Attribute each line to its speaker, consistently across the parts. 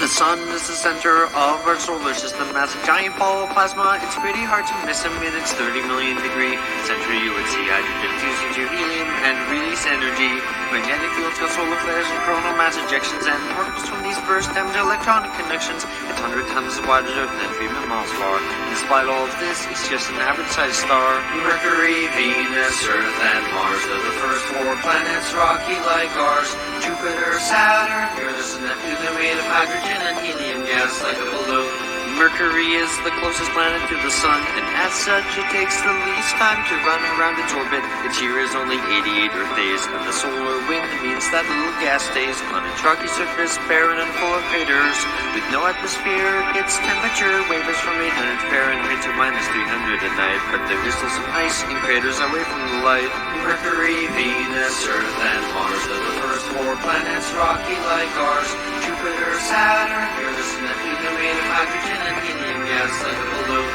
Speaker 1: sun is the center of our solar system. As a giant ball of plasma, it's pretty hard to miss him. In its 30 million degree center, you would see hydrogen fuse into helium and release energy. Magnetic fields cause solar flares and coronal mass ejections, and particles from these burst damage electronic connections. It's 100 times as wide as Earth and 3 miles far. Despite all of this, it's just an average-sized star. Mercury, Venus, Earth, and Mars are the first 4 planets, rocky like ours. Jupiter, Saturn, Uranus, and Neptune, they're made of hydrogen and helium gas like a balloon. Mercury is the closest planet to the sun, and as such, it takes the least time to run around its orbit. Its year is only 88 Earth days, and the solar wind means that little gas stays on its rocky surface, barren and full of craters. With no atmosphere, its temperature wavers from 800 Fahrenheit to -300 at night, but there is still some ice in craters away from the light. Mercury, Venus, Earth, and Mars are the first 4 planets, rocky like ours. Jupiter, Saturn, Uranus, and Neptune, they're made of hydrogen and helium gas like a balloon.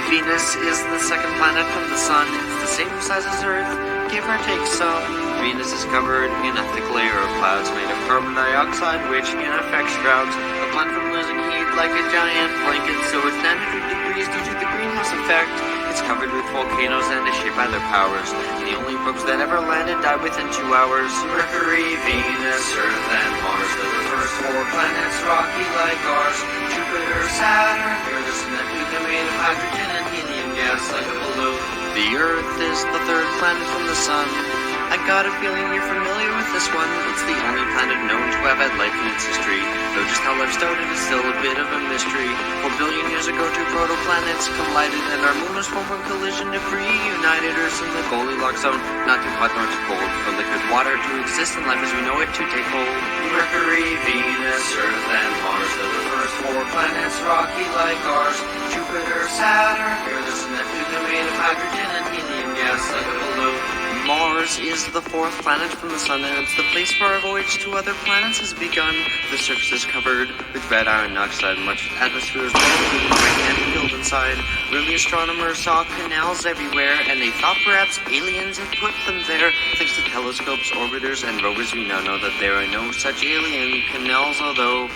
Speaker 1: Venus is the second planet from the sun. It's the same size as Earth, give or take some. Venus is covered in a thick layer of clouds made of carbon dioxide, which in effect shrouds the planet from losing heat like a giant blanket, so it's 900 degrees due to the greenhouse effect. It's covered with volcanoes and is shaped by their powers. The only probes that ever landed died within 2 hours. Mercury, Venus, Earth, and Mars are the first 4 planets, rocky like ours. Jupiter, Saturn, Uranus, and Neptune, they're made of hydrogen and helium gas like a balloon. The Earth is the 3rd planet from the sun. I got a feeling you're familiar with this one. It's the only planet known to have had life in its history, though just how life started is still a bit of a mystery. 4 billion years ago, 2 protoplanets collided, and our moon was formed when collision debris united Earth in the Goldilocks zone, not too hot nor too cold, for liquid water to exist in life as we know it to take hold. Mercury, Venus, Earth, and Mars are the first 4 planets, rocky like ours. Jupiter, Saturn, Uranus, and Neptune, they're made of hydrogen and helium gas like a balloon. Mars is the 4th planet from the sun, and it's the place where our voyage to other planets has begun. The surface is covered with red iron oxide, much atmosphere is and filled inside. Early astronomers saw canals everywhere, and they thought perhaps aliens had put them there. Thanks to telescopes, orbiters, and rovers, we now know that there are no such alien canals, although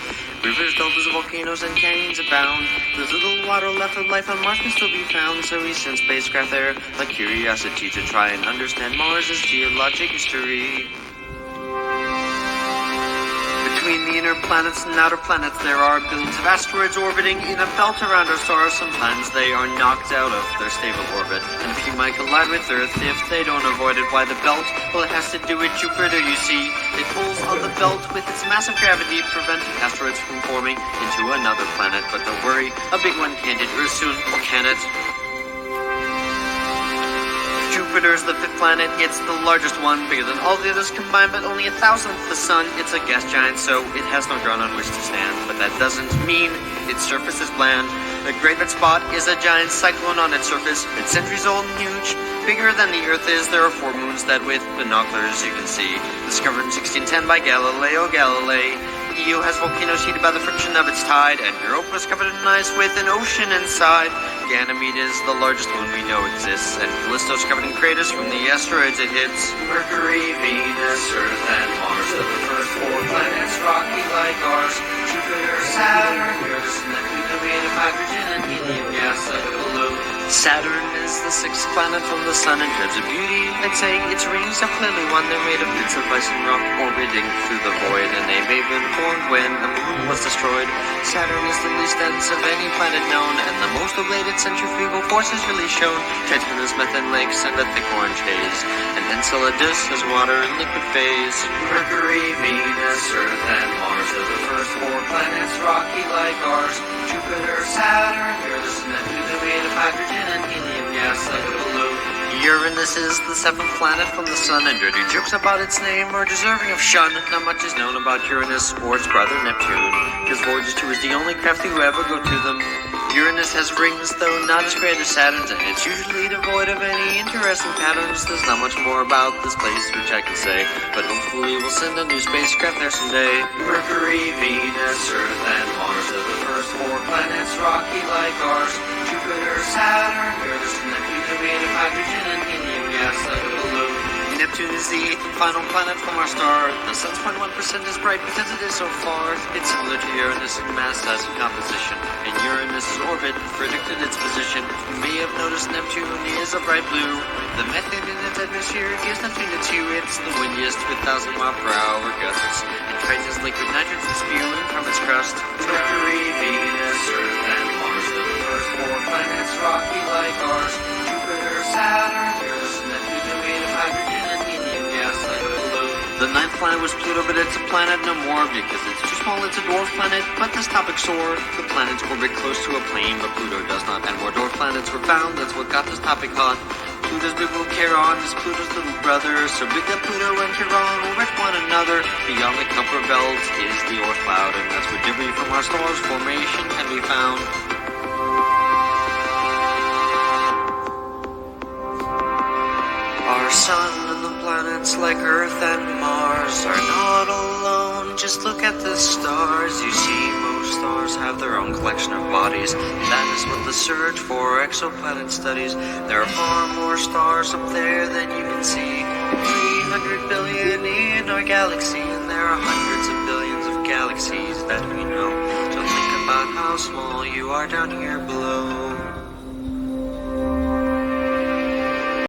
Speaker 1: rivers, deltas, volcanoes, and canyons abound. There's little water left of life on Mars can still be found, so we sent spacecraft there like Curiosity to try and understand Mars' geologic history. Between the inner planets and outer planets, there are billions of asteroids orbiting in a belt around our stars. Sometimes they are knocked out of their stable orbit, and a few might collide with Earth if they don't avoid it. Why the belt? Well, it has to do with Jupiter, you see. It pulls on the belt with its massive gravity, preventing asteroids from forming into another planet. But don't worry, a big one can't hit Earth soon, or can it? Jupiter is the 5th planet. It's the largest one, bigger than all the others combined, but only 1,000th the sun. It's a gas giant, so it has no ground on which to stand, but that doesn't mean its surface is bland. The Great Red Spot is a giant cyclone on its surface. It's centuries old and huge, bigger than the Earth is. There are 4 moons that with binoculars you can see. Discovered in 1610 by Galileo Galilei. Io has volcanoes heated by the friction of its tide, and Europa is covered in ice with an ocean inside. Ganymede is the largest moon we know exists, and Callisto is covered in craters from the asteroids it hits. Mercury, Venus, Earth, and Mars are the first 4 planets, rocky like ours. Jupiter, Saturn, Uranus, and Neptune, they're made of hydrogen and helium gas like a balloon. Saturn is the 6th planet from the sun. In terms of beauty, I'd say its rings are clearly one. They're made of bits of ice and rock orbiting through the void, and they may have been formed when a moon was destroyed. Saturn is the least dense of any planet known, and the most ablated centrifugal force is really shown. Titan has methane lakes and a thick orange haze, and Enceladus has water in liquid phase. Mercury, Venus, Earth, and Mars are the first 4 planets, rocky like ours. Jupiter, Saturn, Uranus, and Neptune, they're made of hydrogen and helium gas like a balloon. Uranus is the 7th planet from the sun, and dirty jokes about its name are deserving of shun. Not much is known about Uranus or its brother Neptune, because Voyager 2 is the only craft to ever go to them. Uranus has rings, though not as great as Saturn's, and it's usually devoid of any interesting patterns. There's not much more about this place which I can say, but hopefully we'll send a new spacecraft there someday. Mercury, Venus, Earth, and Mars are the first 4 planets, rocky like ours. Jupiter, Saturn, Uranus, and Neptune, they're made of hydrogen and helium gas like a balloon. Neptune is the final planet from our star. The sun's 0.1% is bright because it is so far. It's similar to Uranus in mass, size, and composition. And Uranus' orbit predicted its position. You may have noticed Neptune is a bright blue. The methane in its atmosphere gives Neptune its hue. It's the windiest with 1,000-mile-per-hour gusts. And Triton's liquid nitrogen spewing from its crust. Mercury, Venus, Earth, and Mars. The first 4 planets rocky like ours. Jupiter, Saturn, Uranus, and Neptune are made of hydrogen and helium gas like below. The 9th planet was Pluto, but it's a planet no more because it's too small. It's a dwarf planet, but this topic soared. The planets orbit close to a plane, but Pluto does not. And more dwarf planets were found. That's what got this topic hot. Pluto's big little Charon is Pluto's little brother. So big that Pluto and Charon orbit one another. Beyond the Kuiper belt is the Oort cloud, and that's where debris from our star's formation can be found. Our sun and the planets like Earth and Mars are not alone. Just look at the stars. You see, most stars have their own collection of bodies. That is what the search for exoplanet studies. There are far more stars up there than you can see. 300 billion in our galaxy, and there are hundreds of billions of galaxies that we know. So think about how small you are down here below.